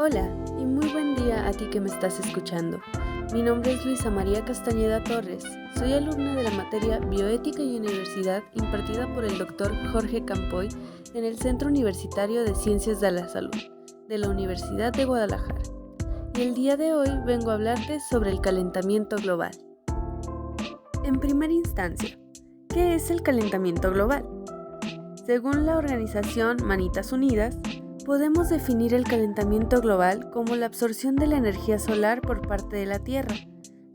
Hola y muy buen día a ti que me estás escuchando. Mi nombre es Luisa María Castañeda Torres. Soy alumna de la materia Bioética y Universidad impartida por el Dr. Jorge Campoy en el Centro Universitario de Ciencias de la Salud de la Universidad de Guadalajara. Y el día de hoy vengo a hablarte sobre el calentamiento global. En primera instancia, ¿qué es el calentamiento global? Según la organización Manitas Unidas, podemos definir el calentamiento global como la absorción de la energía solar por parte de la Tierra.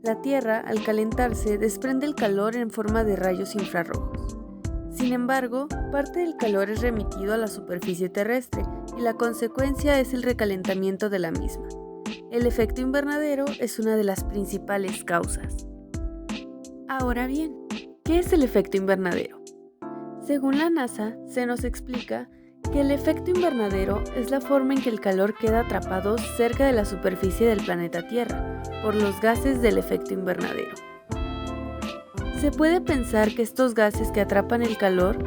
La Tierra, al calentarse, desprende el calor en forma de rayos infrarrojos. Sin embargo, parte del calor es remitido a la superficie terrestre y la consecuencia es el recalentamiento de la misma. El efecto invernadero es una de las principales causas. Ahora bien, ¿qué es el efecto invernadero? Según la NASA, se nos explica que el efecto invernadero es la forma en que el calor queda atrapado cerca de la superficie del planeta Tierra por los gases del efecto invernadero. Se puede pensar que estos gases que atrapan el calor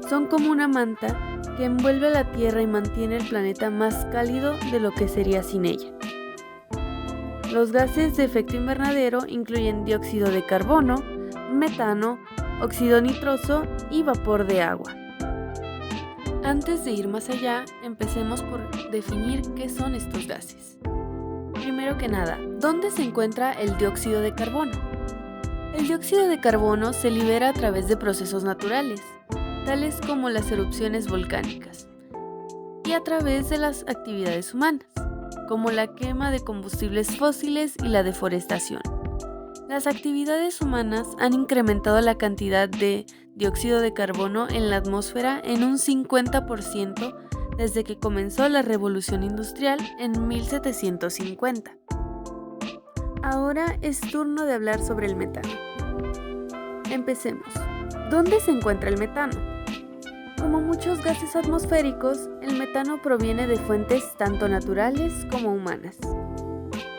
son como una manta que envuelve a la Tierra y mantiene el planeta más cálido de lo que sería sin ella. Los gases de efecto invernadero incluyen dióxido de carbono, metano, óxido nitroso y vapor de agua. Antes de ir más allá, empecemos por definir qué son estos gases. Primero que nada, ¿dónde se encuentra el dióxido de carbono? El dióxido de carbono se libera a través de procesos naturales, tales como las erupciones volcánicas, y a través de las actividades humanas, como la quema de combustibles fósiles y la deforestación. Las actividades humanas han incrementado la cantidad de dióxido de carbono en la atmósfera en un 50% desde que comenzó la revolución industrial en 1750. Ahora es turno de hablar sobre el metano. Empecemos. ¿Dónde se encuentra el metano? Como muchos gases atmosféricos, el metano proviene de fuentes tanto naturales como humanas.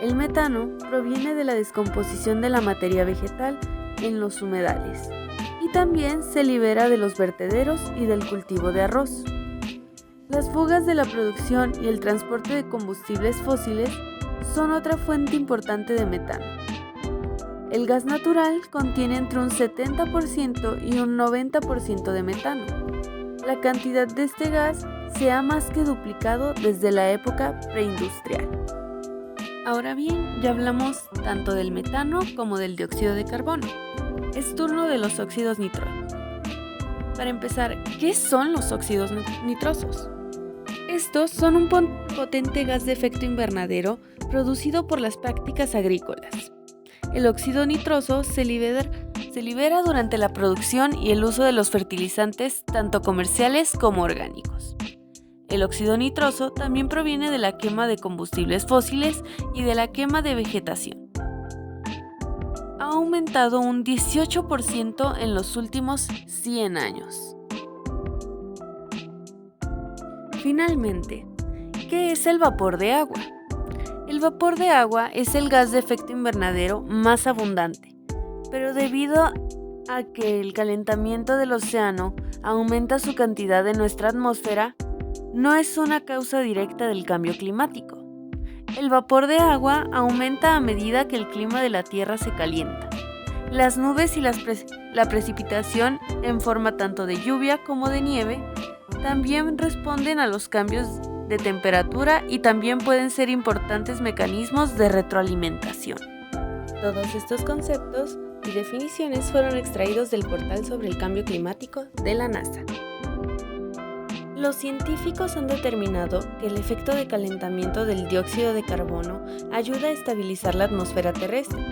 El metano proviene de la descomposición de la materia vegetal en los humedales y también se libera de los vertederos y del cultivo de arroz. Las fugas de la producción y el transporte de combustibles fósiles son otra fuente importante de metano. El gas natural contiene entre un 70% y un 90% de metano. La cantidad de este gas se ha más que duplicado desde la época preindustrial. Ahora bien, ya hablamos tanto del metano como del dióxido de carbono. Es turno de los óxidos nitrosos. Para empezar, ¿qué son los óxidos nitrosos? Estos son un potente gas de efecto invernadero producido por las prácticas agrícolas. El óxido nitroso se libera durante la producción y el uso de los fertilizantes tanto comerciales como orgánicos. El óxido nitroso también proviene de la quema de combustibles fósiles y de la quema de vegetación. Ha aumentado un 18% en los últimos 100 años. Finalmente, ¿qué es el vapor de agua? El vapor de agua es el gas de efecto invernadero más abundante, pero debido a que el calentamiento del océano aumenta su cantidad en nuestra atmósfera, no es una causa directa del cambio climático. El vapor de agua aumenta a medida que el clima de la Tierra se calienta. Las nubes y la precipitación en forma tanto de lluvia como de nieve también responden a los cambios de temperatura y también pueden ser importantes mecanismos de retroalimentación. Todos estos conceptos y definiciones fueron extraídos del portal sobre el cambio climático de la NASA. Los científicos han determinado que el efecto de calentamiento del dióxido de carbono ayuda a estabilizar la atmósfera terrestre.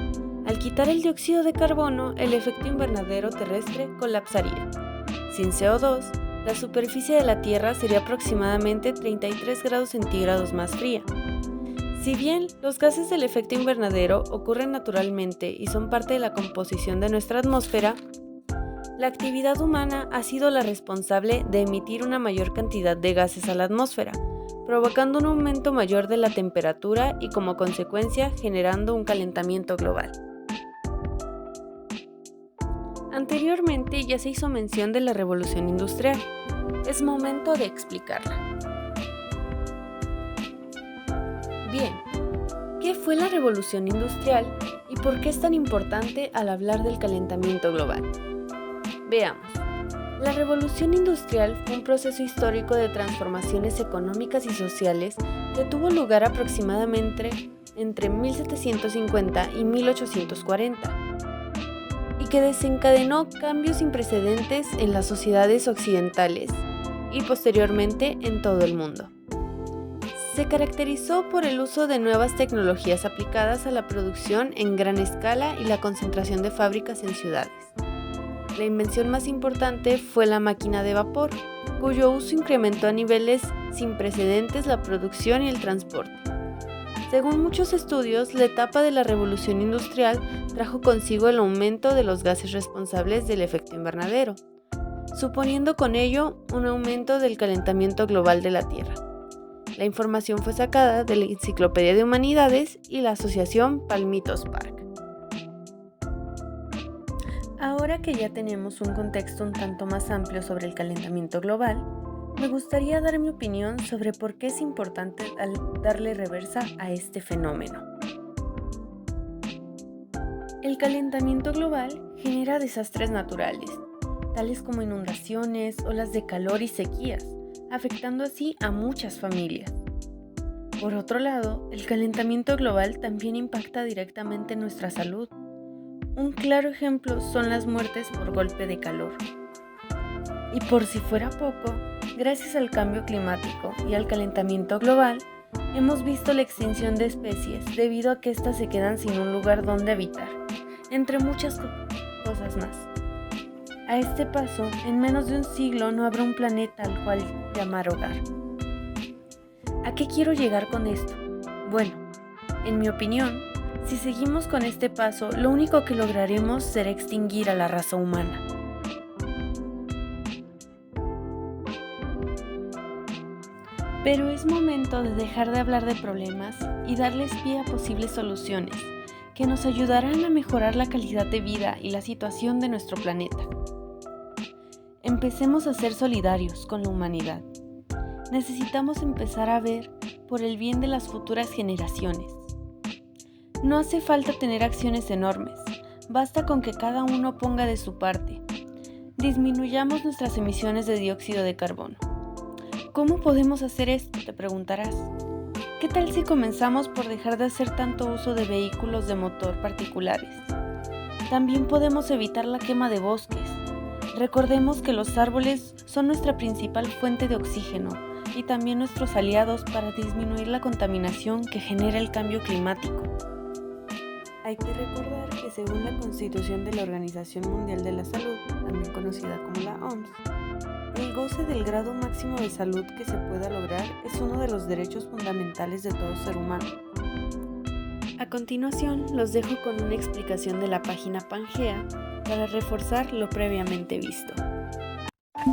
Al quitar el dióxido de carbono, el efecto invernadero terrestre colapsaría. Sin CO2, la superficie de la Tierra sería aproximadamente 33 grados centígrados más fría. Si bien los gases del efecto invernadero ocurren naturalmente y son parte de la composición de nuestra atmósfera, la actividad humana ha sido la responsable de emitir una mayor cantidad de gases a la atmósfera, provocando un aumento mayor de la temperatura y como consecuencia generando un calentamiento global. Anteriormente ya se hizo mención de la revolución industrial. Es momento de explicarla. Bien, ¿qué fue la revolución industrial y por qué es tan importante al hablar del calentamiento global? Veamos. La revolución industrial fue un proceso histórico de transformaciones económicas y sociales que tuvo lugar aproximadamente entre 1750 y 1840 y que desencadenó cambios sin precedentes en las sociedades occidentales y posteriormente en todo el mundo. Se caracterizó por el uso de nuevas tecnologías aplicadas a la producción en gran escala y la concentración de fábricas en ciudades. La invención más importante fue la máquina de vapor, cuyo uso incrementó a niveles sin precedentes la producción y el transporte. Según muchos estudios, la etapa de la revolución industrial trajo consigo el aumento de los gases responsables del efecto invernadero, suponiendo con ello un aumento del calentamiento global de la Tierra. La información fue sacada de la Enciclopedia de Humanidades y la Asociación Palmitos Park. Ahora que ya tenemos un contexto un tanto más amplio sobre el calentamiento global, me gustaría dar mi opinión sobre por qué es importante darle reversa a este fenómeno. El calentamiento global genera desastres naturales, tales como inundaciones, olas de calor y sequías, afectando así a muchas familias. Por otro lado, el calentamiento global también impacta directamente en nuestra salud. Un claro ejemplo son las muertes por golpe de calor. Y por si fuera poco, gracias al cambio climático y al calentamiento global, hemos visto la extinción de especies debido a que éstas se quedan sin un lugar donde habitar, entre muchas cosas más. A este paso, en menos de un siglo no habrá un planeta al cual llamar hogar. ¿A qué quiero llegar con esto? Bueno, en mi opinión, si seguimos con este paso, lo único que lograremos será extinguir a la raza humana. Pero es momento de dejar de hablar de problemas y darles pie a posibles soluciones que nos ayudarán a mejorar la calidad de vida y la situación de nuestro planeta. Empecemos a ser solidarios con la humanidad. Necesitamos empezar a ver por el bien de las futuras generaciones. No hace falta tener acciones enormes, basta con que cada uno ponga de su parte. Disminuyamos nuestras emisiones de dióxido de carbono. ¿Cómo podemos hacer esto?, te preguntarás. ¿Qué tal si comenzamos por dejar de hacer tanto uso de vehículos de motor particulares? También podemos evitar la quema de bosques. Recordemos que los árboles son nuestra principal fuente de oxígeno y también nuestros aliados para disminuir la contaminación que genera el cambio climático. Hay que recordar que según la Constitución de la Organización Mundial de la Salud, también conocida como la OMS, el goce del grado máximo de salud que se pueda lograr es uno de los derechos fundamentales de todo ser humano. A continuación, los dejo con una explicación de la página Pangea para reforzar lo previamente visto.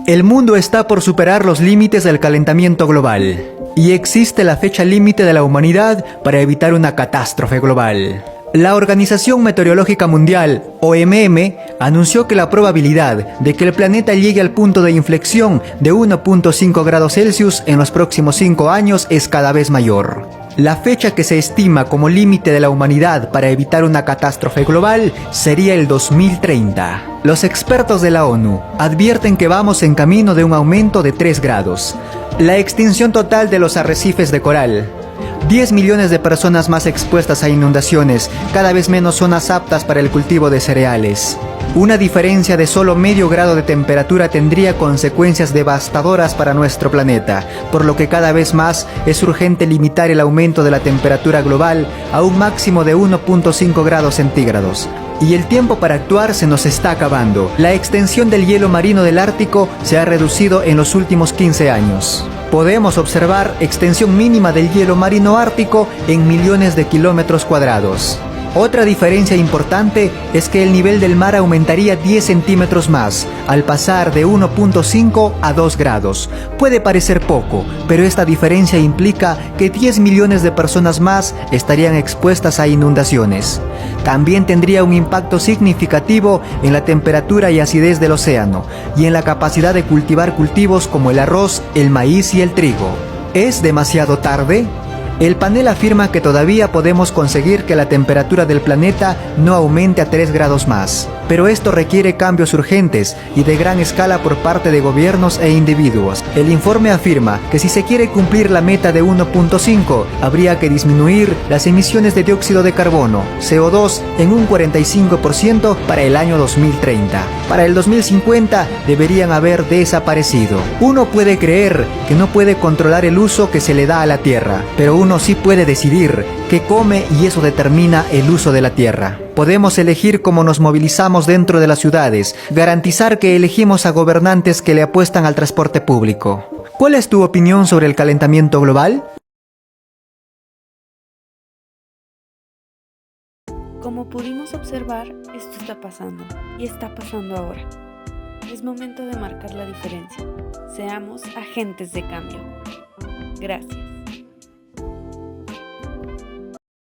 El mundo está por superar los límites del calentamiento global y existe la fecha límite de la humanidad para evitar una catástrofe global. La Organización Meteorológica Mundial, OMM, anunció que la probabilidad de que el planeta llegue al punto de inflexión de 1.5 grados Celsius en los próximos 5 años es cada vez mayor. La fecha que se estima como límite de la humanidad para evitar una catástrofe global sería el 2030. Los expertos de la ONU advierten que vamos en camino de un aumento de 3 grados. La extinción total de los arrecifes de coral. 10 millones de personas más expuestas a inundaciones, cada vez menos zonas aptas para el cultivo de cereales. Una diferencia de solo medio grado de temperatura tendría consecuencias devastadoras para nuestro planeta, por lo que cada vez más es urgente limitar el aumento de la temperatura global a un máximo de 1.5 grados centígrados. Y el tiempo para actuar se nos está acabando. La extensión del hielo marino del Ártico se ha reducido en los últimos 15 años. Podemos observar extensión mínima del hielo marino ártico en millones de kilómetros cuadrados. Otra diferencia importante es que el nivel del mar aumentaría 10 centímetros más, al pasar de 1.5 a 2 grados. Puede parecer poco, pero esta diferencia implica que 10 millones de personas más estarían expuestas a inundaciones. También tendría un impacto significativo en la temperatura y acidez del océano, y en la capacidad de cultivar cultivos como el arroz, el maíz y el trigo. ¿Es demasiado tarde? El panel afirma que todavía podemos conseguir que la temperatura del planeta no aumente a 3 grados más, pero esto requiere cambios urgentes y de gran escala por parte de gobiernos e individuos. El informe afirma que si se quiere cumplir la meta de 1.5, habría que disminuir las emisiones de dióxido de carbono, CO2, en un 45% para el año 2030. Para el 2050 deberían haber desaparecido. Uno puede creer que no puede controlar el uso que se le da a la tierra, pero uno sí puede decidir qué come y eso determina el uso de la tierra. Podemos elegir cómo nos movilizamos dentro de las ciudades, garantizar que elegimos a gobernantes que le apuestan al transporte público. ¿Cuál es tu opinión sobre el calentamiento global? Como pudimos observar, esto está pasando y está pasando ahora. Es momento de marcar la diferencia. Seamos agentes de cambio. Gracias.